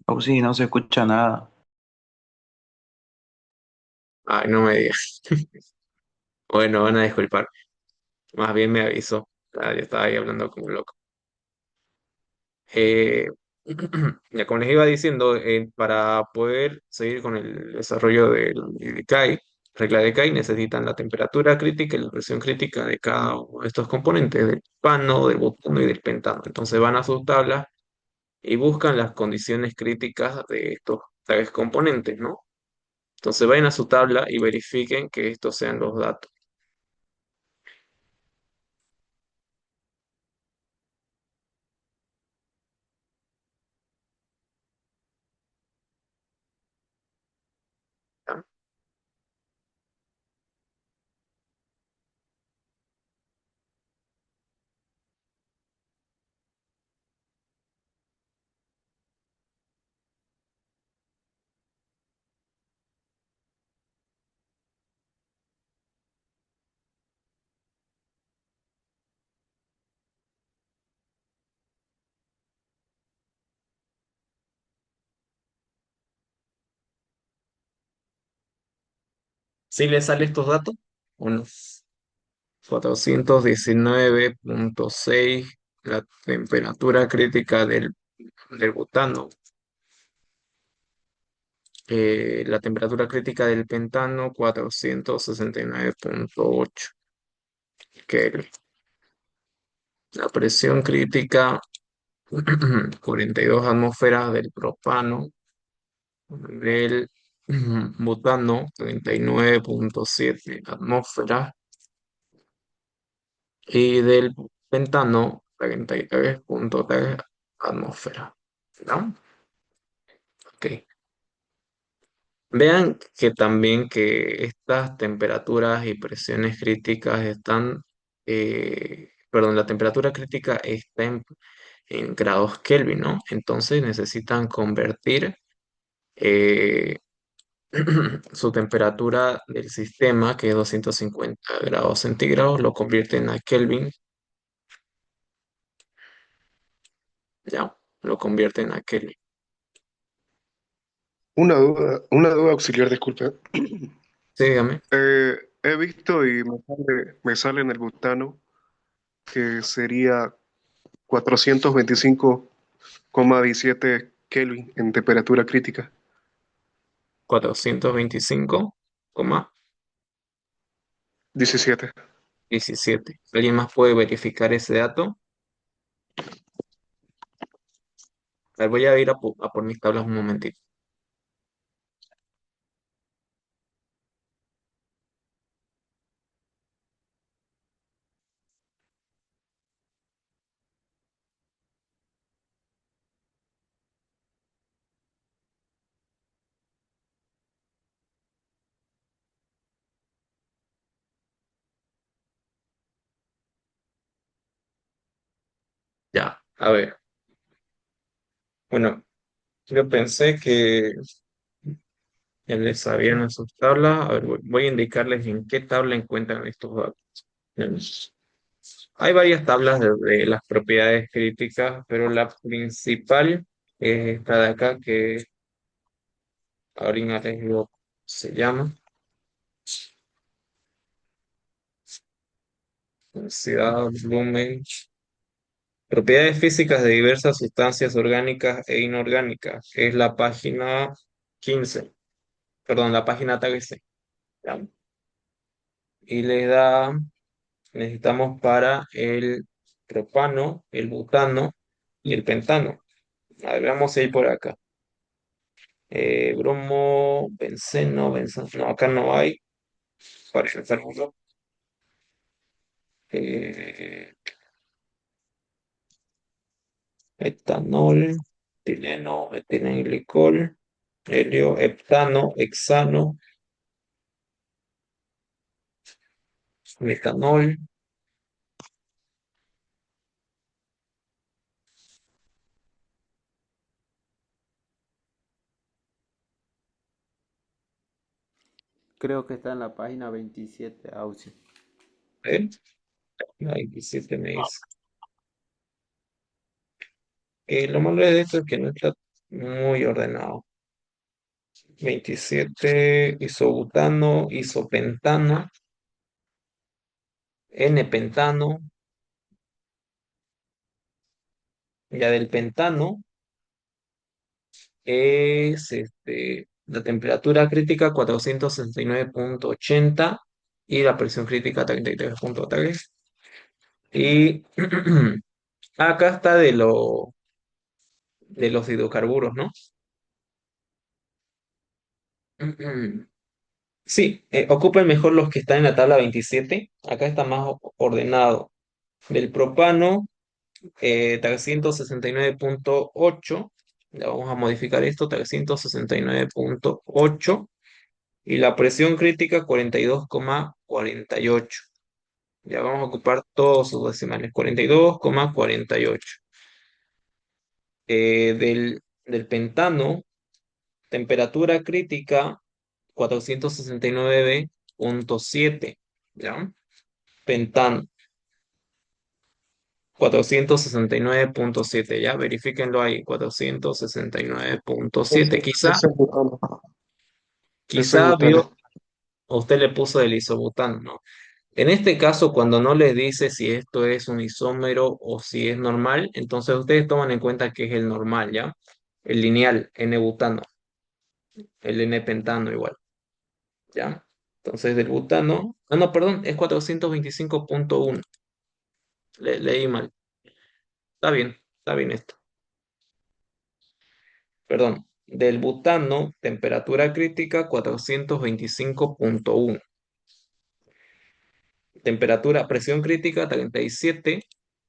Oh, sí, no se escucha nada. Ay, no me digas. Bueno, van a disculpar. Más bien me avisó. Yo estaba ahí hablando como loco. Eh, ya como les iba diciendo, para poder seguir con el desarrollo del Ikigai, regla de Ikigai, necesitan la temperatura crítica y la presión crítica de cada uno de estos componentes, del pano, del butano y del pentano. Entonces van a sus tablas y buscan las condiciones críticas de estos tres componentes, ¿no? Entonces vayan a su tabla y verifiquen que estos sean los datos. ¿Ya? ¿Sí les sale estos datos? ¿O no? 419,6 la temperatura crítica del butano. La temperatura crítica del pentano, 469,8 Kelvin. La presión crítica, 42 atmósferas del propano. Del butano, 39,7 atmósferas. Y del pentano, 33,3 atmósferas. ¿No? Ok. Vean que también que estas temperaturas y presiones críticas están, perdón, la temperatura crítica está en grados Kelvin, ¿no? Entonces necesitan convertir eh, su temperatura del sistema, que es 250 grados centígrados, lo convierten a Kelvin, ya, lo convierten a Kelvin. Una duda auxiliar, disculpe. Sí, dígame. He visto y me sale en el butano que sería 425,17 Kelvin en temperatura crítica. 425,17. 17. ¿Alguien más puede verificar ese dato? A ver, voy a ir a por mis tablas un momentito. Ya, a ver. Bueno, yo pensé que ya les sabían en sus tablas. A ver, voy a indicarles en qué tabla encuentran estos datos. Bien. Hay varias tablas de las propiedades críticas, pero la principal es esta de acá, que ahorita les digo, se llama densidad, volumen, propiedades físicas de diversas sustancias orgánicas e inorgánicas. Es la página 15, perdón, la página 13. ¿Ya? Y les da, necesitamos para el propano, el butano y el pentano. A ver, veamos ahí por acá. Bromo, benceno, no, acá no hay, para empezar uno. Eh, Etanol, etileno, etilenglicol, helio, heptano, hexano, metanol. Creo que está en la página 27, Auxi. ¿Eh? Ahí sí tenéis. Lo malo de esto es que no está. muy ordenado. 27, isobutano, isopentano, N-pentano, ya del pentano es la temperatura crítica 469,80 y la presión crítica 33,3. Y acá está de los hidrocarburos, ¿no? Sí, ocupen mejor los que están en la tabla 27. Acá está más ordenado. Del propano, 369,8. Ya vamos a modificar esto, 369,8. Y la presión crítica, 42,48. Ya vamos a ocupar todos sus decimales, 42,48. Del pentano, temperatura crítica 469,7. ¿Ya? Pentano 469,7. Ya, verifíquenlo ahí, 469,7. Quizá, Ese es butano. Ese es quizá butano. vio, o usted le puso el isobutano, ¿no? En este caso, cuando no les dice si esto es un isómero o si es normal, entonces ustedes toman en cuenta que es el normal, ¿ya? El lineal, N-butano, el N-pentano igual, ¿ya? Entonces del butano, no, perdón, es 425,1. Leí mal. Está bien esto. Perdón. Del butano, temperatura crítica 425,1. Temperatura, presión crítica 37.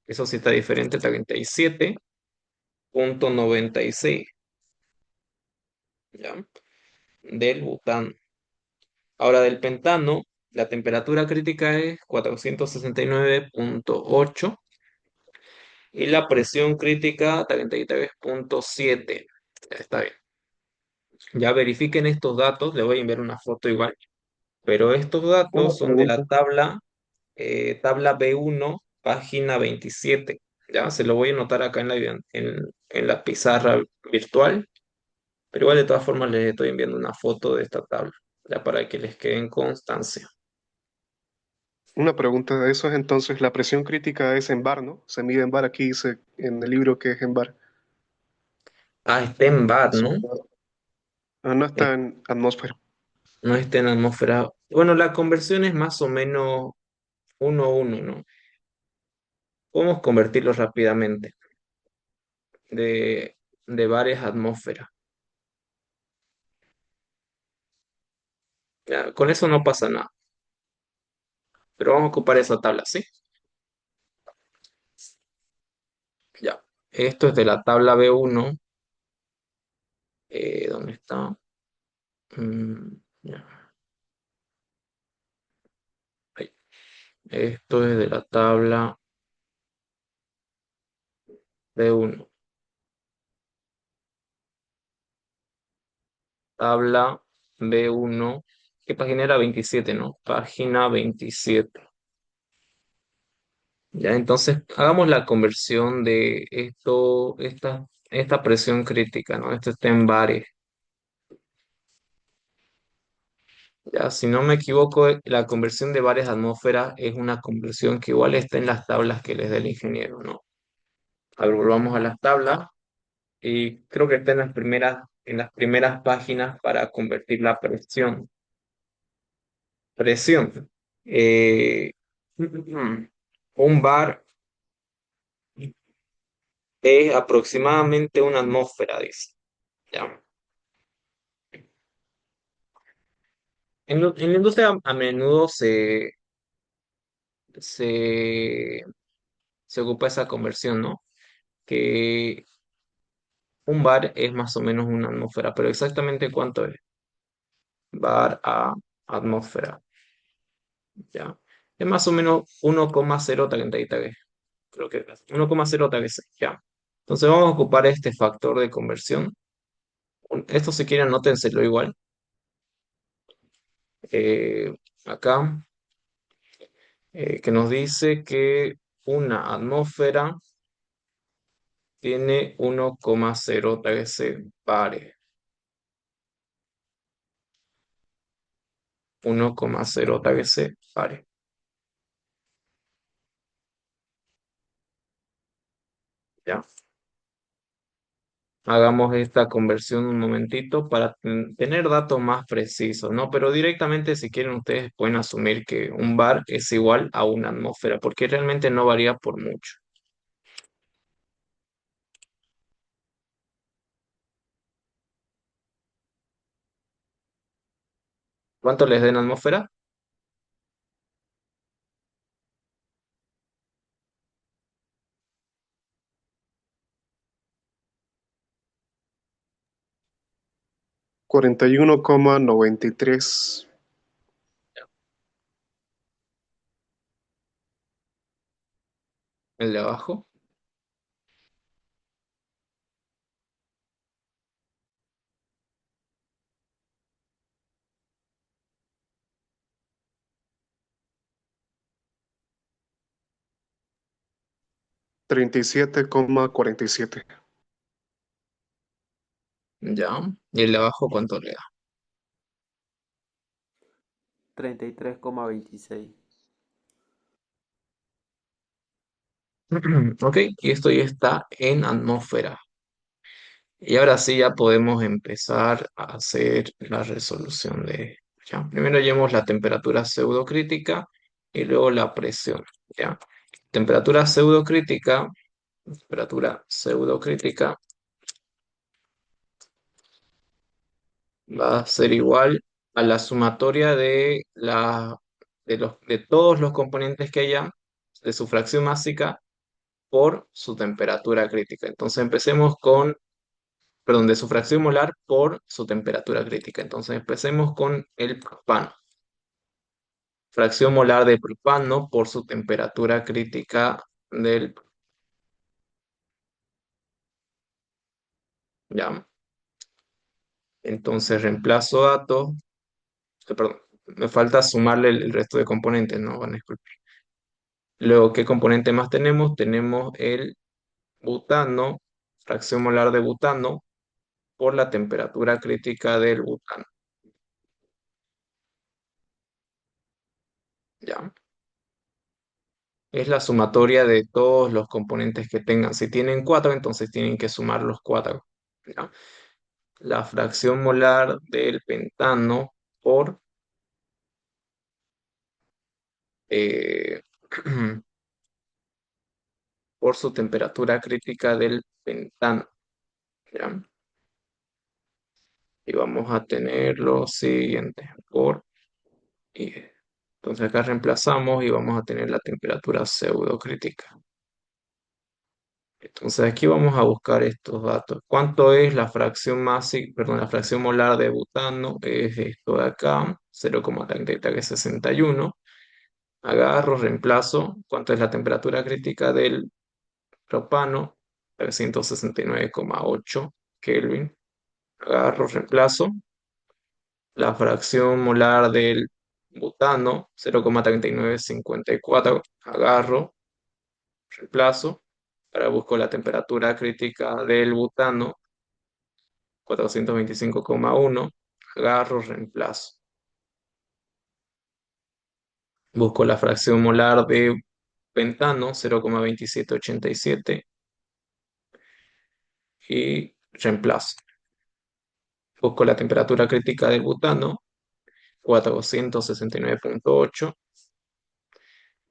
Eso sí está diferente, 37,96. ¿Ya? Del butano. Ahora del pentano, la temperatura crítica es 469,8 y la presión crítica 33,7. Ya está bien. Ya verifiquen estos datos, le voy a enviar una foto igual, pero estos Una datos son de la pregunta, tabla B1, página 27. Ya se lo voy a anotar acá en la pizarra virtual, pero igual de todas formas les estoy enviando una foto de esta tabla, ya para que les quede en constancia. una pregunta de eso es entonces, la presión crítica es en bar, ¿no? Se mide en bar, aquí dice en el libro que es en bar. Ah, está en bar, ¿no? Ah, no Eh, está en atmósfera. no está en atmósfera. Bueno, la conversión es más o menos 1:1, ¿no? Podemos convertirlo rápidamente de bares a atmósfera. Ya, con eso no pasa nada, pero vamos a ocupar esa tabla, ¿sí? Ya. Esto es de la tabla B1. ¿Dónde está? Ya. Ahí. Esto es de la tabla B1. Tabla B1. ¿Qué página era? 27, ¿no? Página 27. Ya, entonces hagamos la conversión de esto, esta presión crítica, ¿no? Esto está en bares. Ya, si no me equivoco, la conversión de bares a atmósferas es una conversión que igual está en las tablas que les dé el ingeniero, ¿no? A ver, volvamos a las tablas. Y creo que está en las primeras páginas para convertir la presión. Presión. Eh, un bar es aproximadamente una atmósfera, dice. ¿Ya? En la industria a menudo se, se ocupa esa conversión, ¿no? Que un bar es más o menos una atmósfera, pero exactamente cuánto es bar a atmósfera, ¿ya? Es más o menos 1,033. Creo que es 1,036, ya. Entonces vamos a ocupar este factor de conversión. Esto si quieren anótenselo igual. Acá, que nos dice que una atmósfera tiene 1,0 bares. 1,0 bares. ¿Ya? Hagamos esta conversión un momentito para tener datos más precisos, ¿no? Pero directamente, si quieren, ustedes pueden asumir que un bar es igual a una atmósfera, porque realmente no varía por mucho. ¿Cuánto les den atmósfera? 41,93. El de abajo. 37,47. Ya. ¿Y el de abajo cuánto le da? 33,26. Ok, y esto ya está en atmósfera. Y ahora sí ya podemos empezar a hacer la resolución de... ¿Ya? Primero llevamos la temperatura pseudocrítica y luego la presión. ¿Ya? Temperatura pseudocrítica, temperatura pseudocrítica va a ser igual a la sumatoria de todos los componentes que haya de su fracción másica por su temperatura crítica. Entonces empecemos con, perdón, de su fracción molar por su temperatura crítica. Entonces empecemos con el propano. Fracción molar de propano por su temperatura crítica del, ya. Entonces reemplazo datos, perdón, me falta sumarle el resto de componentes, ¿no? Van a disculpar. Luego, ¿qué componente más tenemos? Tenemos el butano, fracción molar de butano por la temperatura crítica del butano. ¿Ya? Es la sumatoria de todos los componentes que tengan. Si tienen cuatro, entonces tienen que sumar los cuatro. ¿Ya? La fracción molar del pentano por, eh, por su temperatura crítica del pentano. ¿Ya? Y vamos a tener lo siguiente, por y entonces acá reemplazamos y vamos a tener la temperatura pseudocrítica. Entonces aquí vamos a buscar estos datos. ¿Cuánto es la fracción másica, perdón, la fracción molar de butano? Es esto de acá, 0,3361. Agarro, reemplazo. ¿Cuánto es la temperatura crítica del propano? 369,8 Kelvin. Agarro, reemplazo. La fracción molar del butano, 0,3954. Agarro, reemplazo. Ahora busco la temperatura crítica del butano, 425,1. Agarro, reemplazo. Busco la fracción molar de pentano, 0,2787 y reemplazo. Busco la temperatura crítica del butano, 469,8,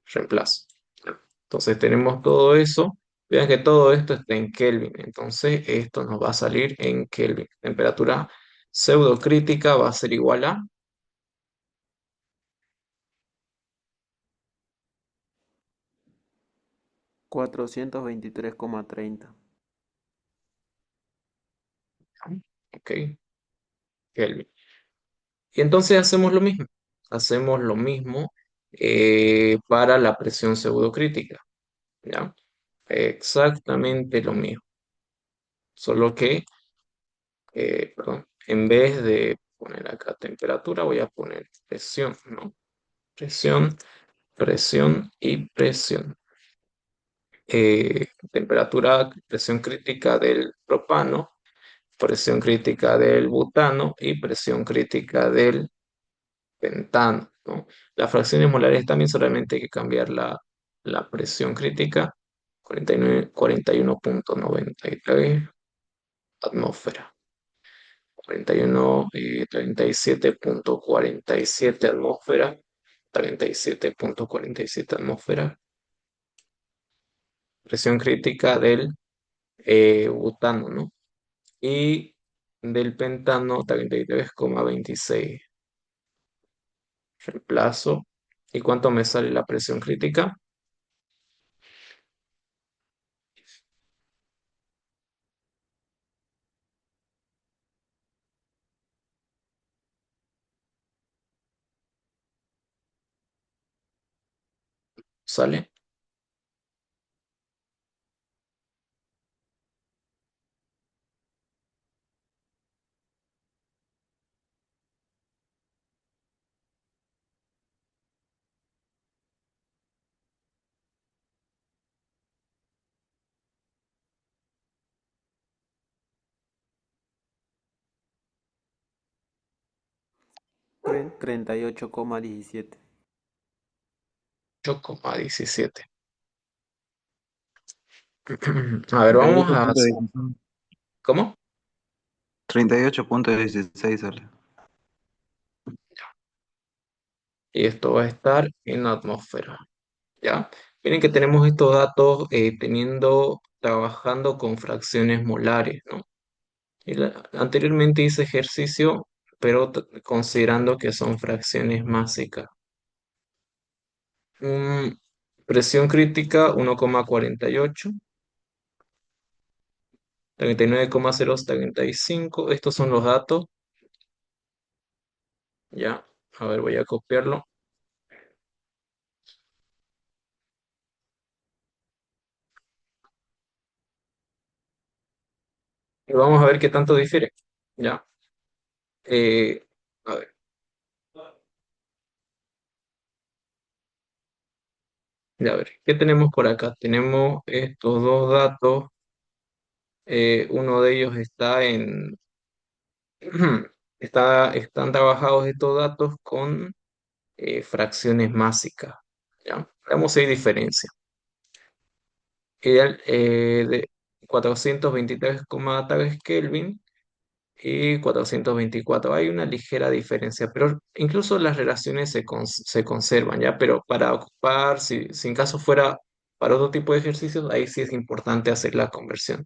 reemplazo. Entonces tenemos todo eso. Vean que todo esto está en Kelvin. Entonces esto nos va a salir en Kelvin. Temperatura pseudocrítica va a ser igual a 423,30. ok, Kelvin. Y entonces hacemos lo mismo. Hacemos lo mismo para la presión pseudocrítica. ¿Ya? Exactamente lo mismo. Solo que, perdón, en vez de poner acá temperatura, voy a poner presión, ¿no? Presión, presión y presión. presión crítica del propano, presión crítica del butano y presión crítica del pentano, ¿no? Las fracciones molares también solamente hay que cambiar la presión crítica, 41.93 atmósfera, 37.47 atmósfera, 37.47 atmósfera, presión crítica del butano, ¿no? Y del pentano 33,26. Reemplazo. ¿Y cuánto me sale la presión crítica? ¿Sale? Tren- 38,17. 8,17. A ver, vamos a... 38.16. ¿Cómo? 38.16 sale. Y esto va a estar en atmósfera. ¿Ya? Miren que tenemos estos datos trabajando con fracciones molares, ¿no? Anteriormente hice ejercicio, pero considerando que son fracciones másicas. Mm, presión crítica 1,48, 39,035. Estos son los datos. Ya, a ver, voy a copiarlo. Y vamos a ver qué tanto difiere. Ya, eh, a ver, ya a ver, ¿qué tenemos por acá? Tenemos estos dos datos. Uno de ellos está en, están trabajados estos datos con fracciones másicas. ¿Ya? Veamos si hay diferencia. De 423,3 Kelvin y 424. Hay una ligera diferencia, pero incluso las relaciones se conservan, ¿ya? Pero para ocupar, si en caso fuera para otro tipo de ejercicios, ahí sí es importante hacer la conversión.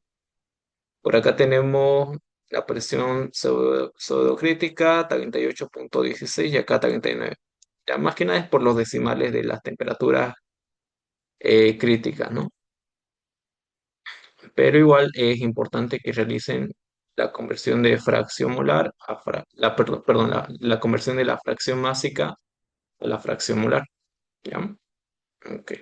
Por acá tenemos la presión pseudocrítica, 38,16 y acá 39. Ya más que nada es por los decimales de las temperaturas críticas, ¿no? Pero igual es importante que realicen la conversión de fracción molar perdón, la conversión de la fracción másica a la fracción molar. ¿Ya? Ok,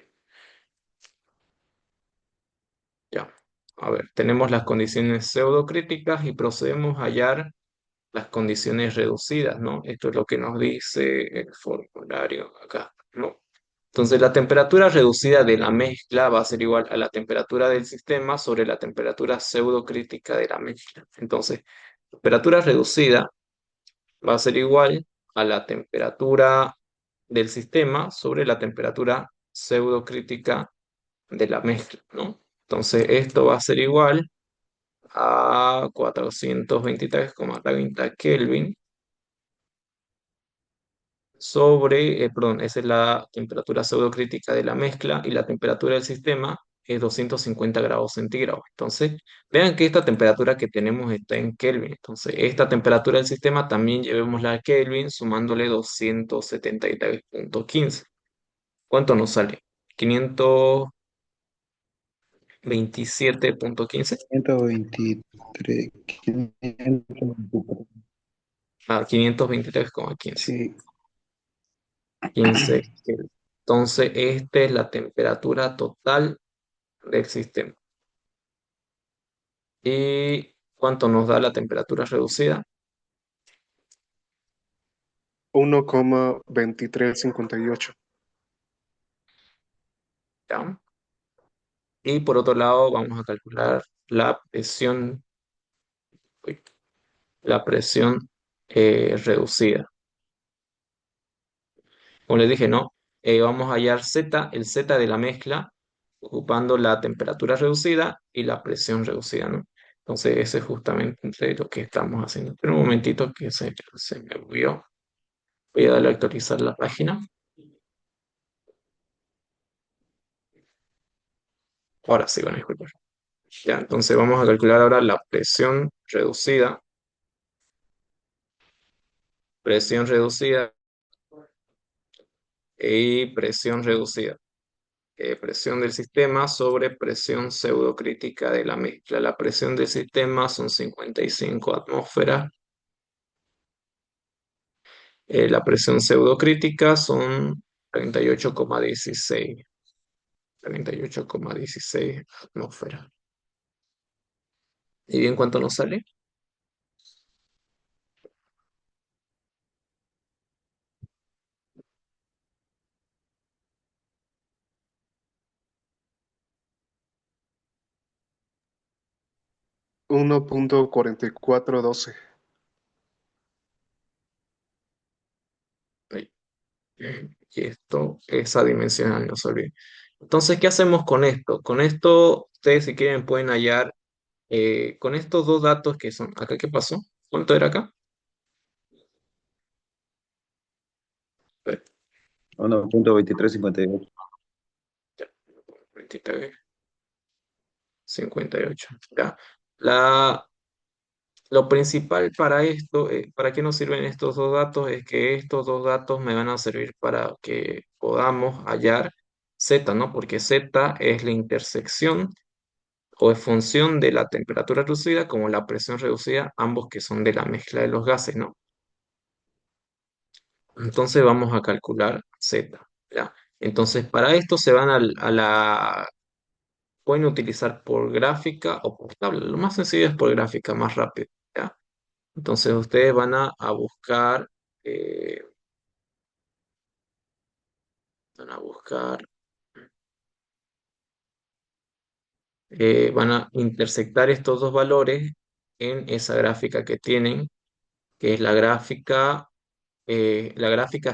ya. A ver, tenemos las condiciones pseudocríticas y procedemos a hallar las condiciones reducidas, ¿no? Esto es lo que nos dice el formulario acá, ¿no? Entonces, la temperatura reducida de la mezcla va a ser igual a la temperatura del sistema sobre la temperatura pseudocrítica de la mezcla. Entonces, temperatura reducida va a ser igual a la temperatura del sistema sobre la temperatura pseudocrítica de la mezcla, ¿no? Entonces, esto va a ser igual a 423,30 Kelvin sobre, perdón, esa es la temperatura pseudocrítica de la mezcla y la temperatura del sistema es 250 grados centígrados. Entonces, vean que esta temperatura que tenemos está en Kelvin. Entonces, esta temperatura del sistema también llevémosla a Kelvin sumándole 273,15. ¿Cuánto nos sale? 527,15. 123, 523. Ah, 523,15. Sí, 15. Entonces, esta es la temperatura total del sistema. ¿Y cuánto nos da la temperatura reducida? 1,2358. ¿Ya? Y por otro lado, vamos a calcular la presión, uy, la presión reducida. Como les dije, ¿no? Vamos a hallar Z, el Z de la mezcla, ocupando la temperatura reducida y la presión reducida, ¿no? Entonces, ese es justamente lo que estamos haciendo. Pero un momentito que se me olvidó. Voy a darle a actualizar la página. Ahora sí, van a disculpar. Ya, entonces vamos a calcular ahora la presión reducida y presión reducida. Presión del sistema sobre presión pseudocrítica de la mezcla. La presión del sistema son 55 atmósferas. La presión pseudocrítica son 38,16. 38,16 atmósferas. ¿Y bien cuánto nos sale? 1.4412. Ahí. Y esto es adimensional, no se olviden. Entonces, ¿qué hacemos con esto? Con esto, ustedes si quieren pueden hallar, con estos dos datos que son, ¿acá qué pasó? ¿Cuánto era acá? 1.2358. Ya, 23,58. Ya. La, lo principal para esto, ¿para qué nos sirven estos dos datos? Es que estos dos datos me van a servir para que podamos hallar Z, ¿no? Porque Z es la intersección o es función de la temperatura reducida como la presión reducida, ambos que son de la mezcla de los gases, ¿no? Entonces vamos a calcular Z, ¿ya? Entonces para esto se van a la... Pueden utilizar por gráfica o por tabla. Lo más sencillo es por gráfica, más rápido, ¿ya? Entonces ustedes eh, van a buscar, van a intersectar estos dos valores en esa gráfica que tienen, que es la gráfica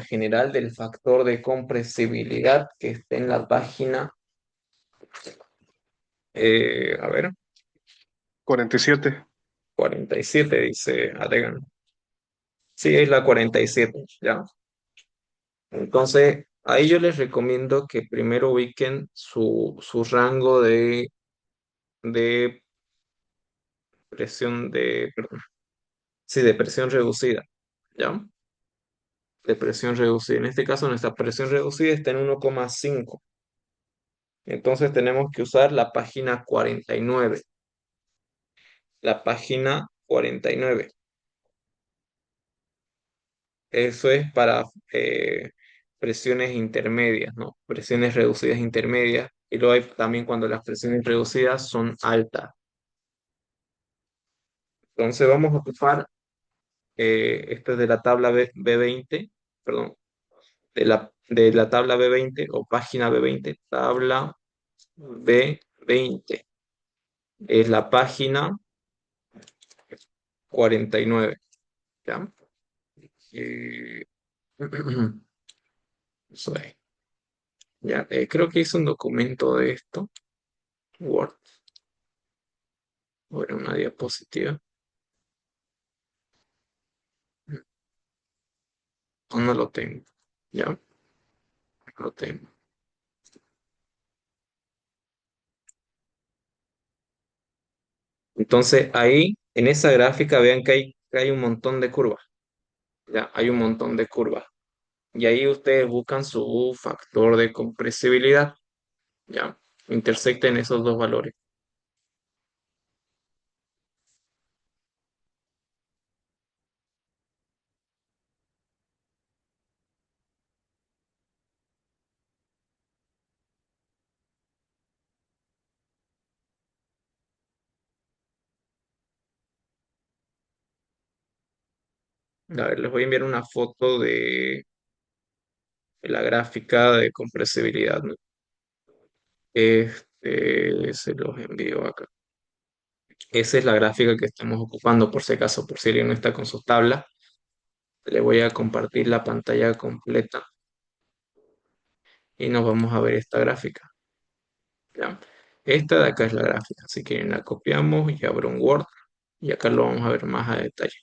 general del factor de compresibilidad que está en la página, a ver, 47. 47 dice Ategan. Sí, es la 47, ¿ya? Entonces, ahí yo les recomiendo que primero ubiquen su rango de presión perdón, sí, de presión reducida, ¿ya? De presión reducida. En este caso, nuestra presión reducida está en 1,5. Entonces, tenemos que usar la página 49. La página 49. Eso es para presiones intermedias, ¿no? Presiones reducidas intermedias. Y luego hay también cuando las presiones reducidas son altas. Entonces, vamos a ocupar, esto es de la tabla B20, perdón, de la tabla B20 o página B20, tabla B20. Es la página 49, ¿ya? Y- Eso es. Ya, creo que hice un documento de esto, Word, o era una diapositiva, o no lo tengo, ya, no lo tengo. Entonces ahí, en esa gráfica, vean que hay un montón de curvas, ya, hay un montón de curvas. Y ahí ustedes buscan su factor de compresibilidad, ya, intersecten esos dos valores. A ver, les voy a enviar una foto de la gráfica de compresibilidad, ¿no? Se los envío acá. Esa es la gráfica que estamos ocupando por si acaso, por si alguien no está con sus tablas. Le voy a compartir la pantalla completa y nos vamos a ver esta gráfica. ¿Ya? Esta de acá es la gráfica. Si quieren la copiamos y abro un Word y acá lo vamos a ver más a detalle.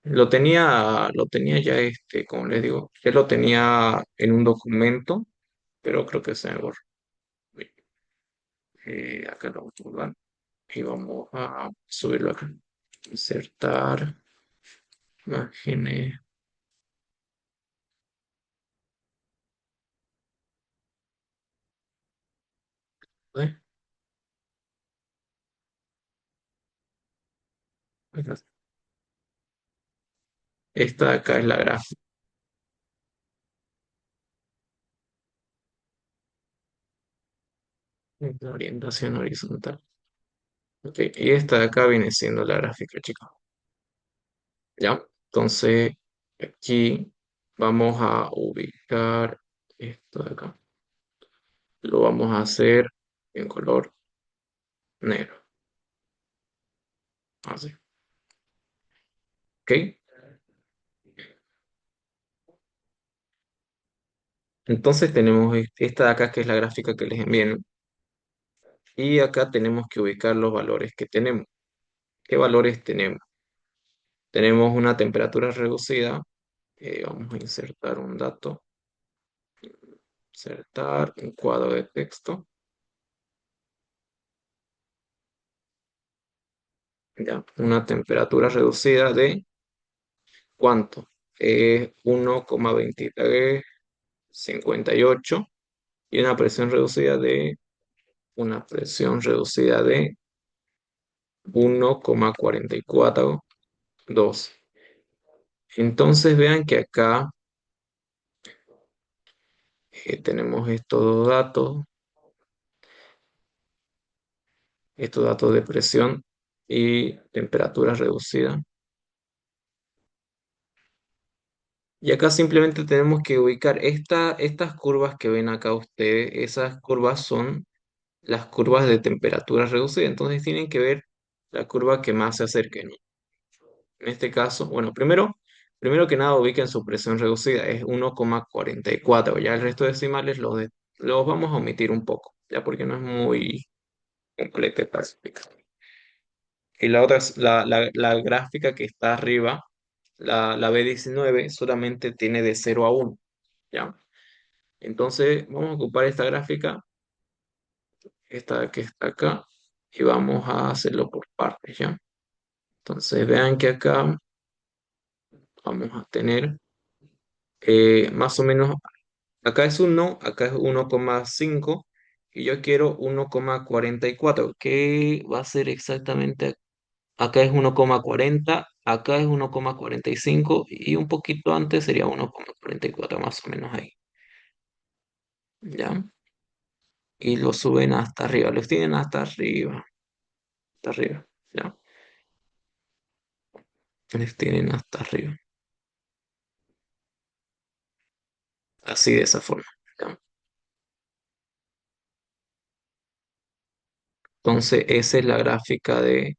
Lo tenía ya, como les digo, ya lo tenía en un documento, pero creo que se me borró. Acá lo vamos a guardar y vamos a subirlo acá. Insertar imágenes. ¿Eh? Acá. Esta de acá es la gráfica, la orientación horizontal. Ok, y esta de acá viene siendo la gráfica, chicos. ¿Ya? Entonces, aquí vamos a ubicar esto de acá. Lo vamos a hacer en color negro. Así. ¿Ok? Entonces tenemos esta de acá que es la gráfica que les envié, ¿no? Y acá tenemos que ubicar los valores que tenemos. ¿Qué valores tenemos? Tenemos una temperatura reducida. Vamos a insertar un dato. Insertar un cuadro de texto. Ya, una temperatura reducida de ¿cuánto? 1,2358 y una presión reducida de 1,442. Entonces vean que acá tenemos estos datos de presión y temperatura reducida. Y acá simplemente tenemos que ubicar estas curvas que ven acá ustedes, esas curvas son las curvas de temperatura reducida, entonces tienen que ver la curva que más se acerque, ¿no? En este caso, bueno, primero que nada ubiquen su presión reducida, es 1,44, ya el resto de decimales los vamos a omitir un poco, ya porque no es muy completa esta explicación. Y la otra es la gráfica que está arriba, la B19 solamente tiene de 0 a 1, ¿ya? Entonces vamos a ocupar esta gráfica, esta que está acá, y vamos a hacerlo por partes, ¿ya? Entonces vean que acá vamos a tener más o menos, acá es 1, acá es 1,5 y yo quiero 1,44. ¿Qué va a ser exactamente? Acá es 1,40, acá es 1,45 y un poquito antes sería 1,44 más o menos ahí, ¿ya? Y lo suben hasta arriba, los tienen hasta arriba, ¿ya? Los tienen hasta arriba, así de esa forma, ¿ya? Entonces esa es la gráfica de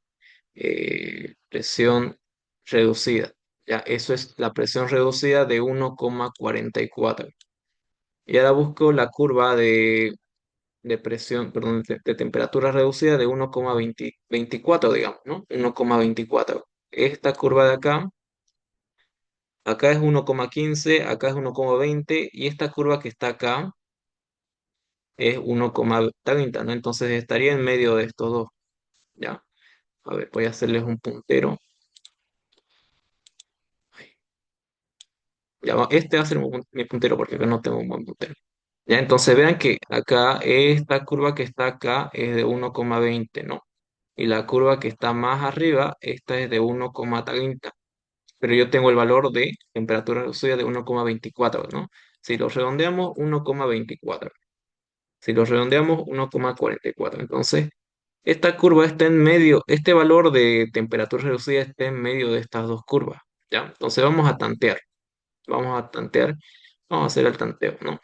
presión reducida. Ya, eso es la presión reducida de 1,44. Y ahora busco la curva de presión, perdón, de temperatura reducida de 1,24, digamos, ¿no? 1,24. Esta curva de acá es 1,15, acá es 1,20 y esta curva que está acá es 1,30, ¿no? Entonces estaría en medio de estos dos, ¿ya? A ver, voy a hacerles un puntero. Ya, este va a ser mi puntero porque acá no tengo un buen puntero. Ya, entonces vean que acá esta curva que está acá es de 1,20, ¿no? Y la curva que está más arriba, esta es de 1,30. Pero yo tengo el valor de temperatura reducida de 1,24, ¿no? Si lo redondeamos, 1,24. Si lo redondeamos, 1,44. Entonces, esta curva está en medio, este valor de temperatura reducida está en medio de estas dos curvas, ¿ya? Entonces vamos a tantear. Vamos a tantear, vamos a hacer el tanteo, ¿no?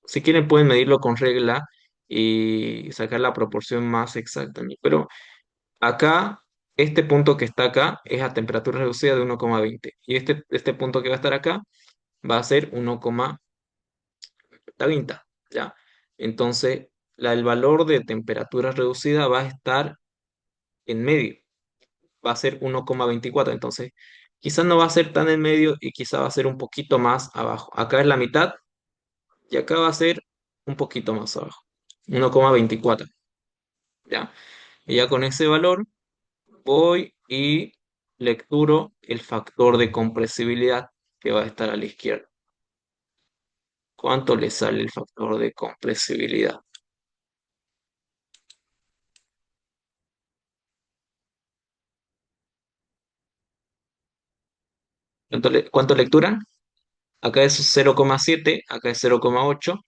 Si quieren pueden medirlo con regla y sacar la proporción más exacta, ¿no? Pero acá, este punto que está acá es a temperatura reducida de 1,20 y este punto que va a estar acá va a ser 1,30, ¿ya? Entonces, el valor de temperatura reducida va a estar en medio, va a ser 1,24. Entonces, quizás no va a ser tan en medio y quizás va a ser un poquito más abajo. Acá es la mitad y acá va a ser un poquito más abajo, 1,24, ¿ya? Y ya con ese valor voy y lecturo el factor de compresibilidad que va a estar a la izquierda. ¿Cuánto le sale el factor de compresibilidad? ¿Cuánto lecturan? Acá es 0,7, acá es 0,8.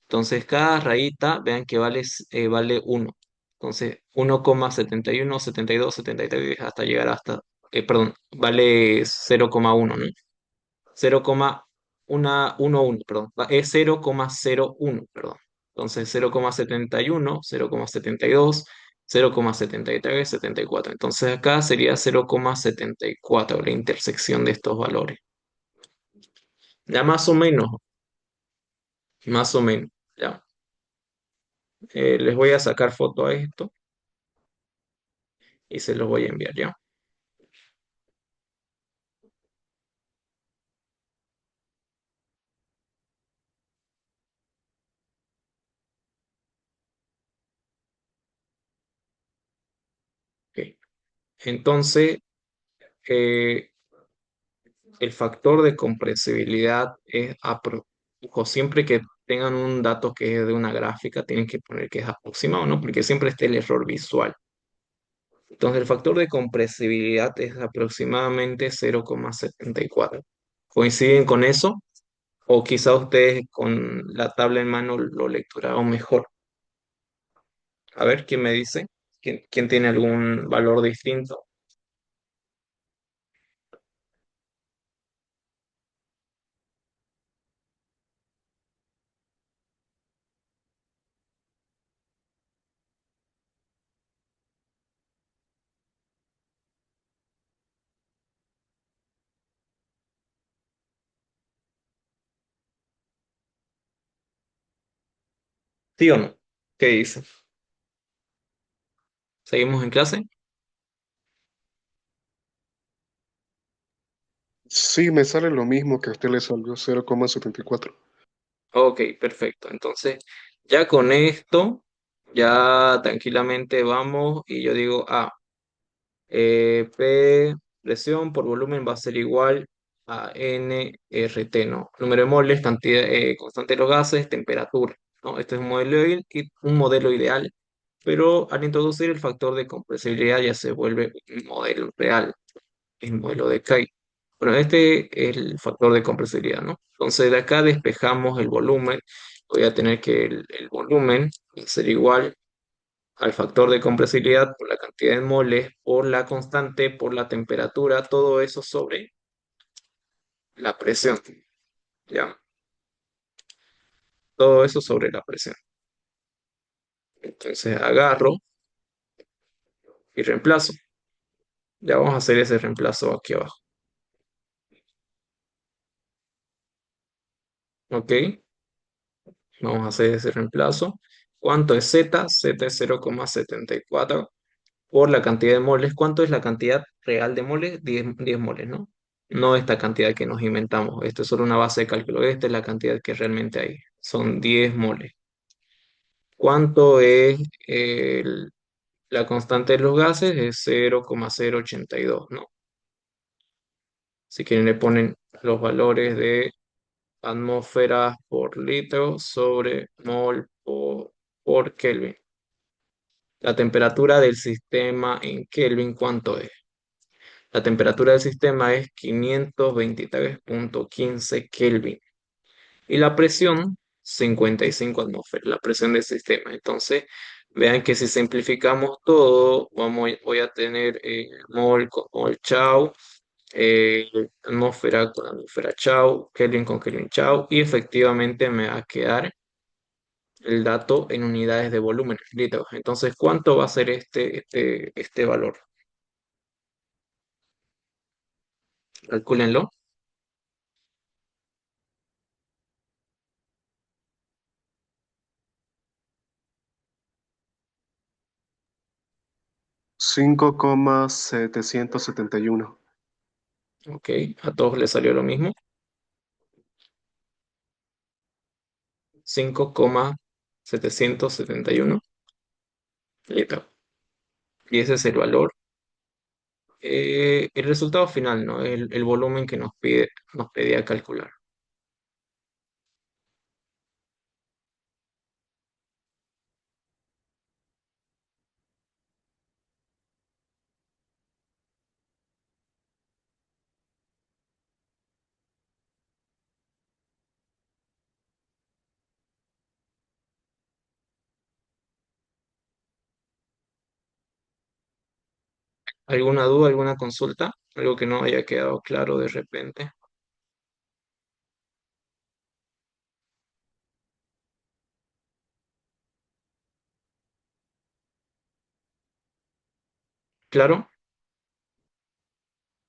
Entonces cada rayita, vean que vale 1. Entonces 1,71, 72, 73 hasta llegar hasta, perdón, vale 0,1, ¿no? 0,111, perdón. Es 0,01, perdón. Entonces 0,71, 0,72, 0,73, 74. Entonces acá sería 0,74 la intersección de estos valores. Ya más o menos, ya. Les voy a sacar foto a esto y se los voy a enviar, ¿ya? Ok. Entonces, eh, el factor de compresibilidad es ojo, siempre que tengan un dato que es de una gráfica, tienen que poner que es aproximado, ¿no? Porque siempre está el error visual. Entonces, el factor de compresibilidad es aproximadamente 0,74. ¿Coinciden con eso? O quizá ustedes con la tabla en mano lo lecturaron mejor. A ver, ¿quién me dice? ¿Quién tiene algún valor distinto? ¿Sí o no? ¿Qué dice? ¿Seguimos en clase? Sí, me sale lo mismo que a usted le salió 0,74. Ok, perfecto. Entonces, ya con esto, ya tranquilamente vamos y yo digo, P presión por volumen va a ser igual a nRT, ¿no? Número de moles, cantidad, constante de los gases, temperatura, ¿no? Este es un modelo ideal, pero al introducir el factor de compresibilidad ya se vuelve un modelo real, el modelo de Kite. Bueno, este es el factor de compresibilidad, ¿no? Entonces de acá despejamos el volumen. Voy a tener que el volumen va a ser igual al factor de compresibilidad por la cantidad de moles, por la constante, por la temperatura, todo eso sobre la presión, ¿ya? Todo eso sobre la presión. Entonces agarro y reemplazo. Ya vamos a hacer ese reemplazo aquí abajo. ¿Ok? Vamos a hacer ese reemplazo. ¿Cuánto es Z? Z es 0,74 por la cantidad de moles. ¿Cuánto es la cantidad real de moles? 10 moles, ¿no? No esta cantidad que nos inventamos. Esto es solo una base de cálculo. Esta es la cantidad que realmente hay. Son 10 moles. ¿Cuánto es la constante de los gases? Es 0,082, ¿no? Si quieren le ponen los valores de atmósferas por litro sobre mol por Kelvin. La temperatura del sistema en Kelvin, ¿cuánto es? La temperatura del sistema es 523,15 Kelvin y la presión 55 atmósferas, la presión del sistema. Entonces, vean que si simplificamos todo, voy a tener mol con mol chau, atmósfera con atmósfera chau, Kelvin con Kelvin chau y efectivamente me va a quedar el dato en unidades de volumen, litros. Entonces, ¿cuánto va a ser este valor? Calcúlenlo. 5,771. Ok, a todos les salió lo mismo. 5,771 litros. Y ese es el valor, el resultado final, ¿no? El volumen que nos pedía calcular. ¿Alguna duda, alguna consulta? Algo que no haya quedado claro de repente. ¿Claro?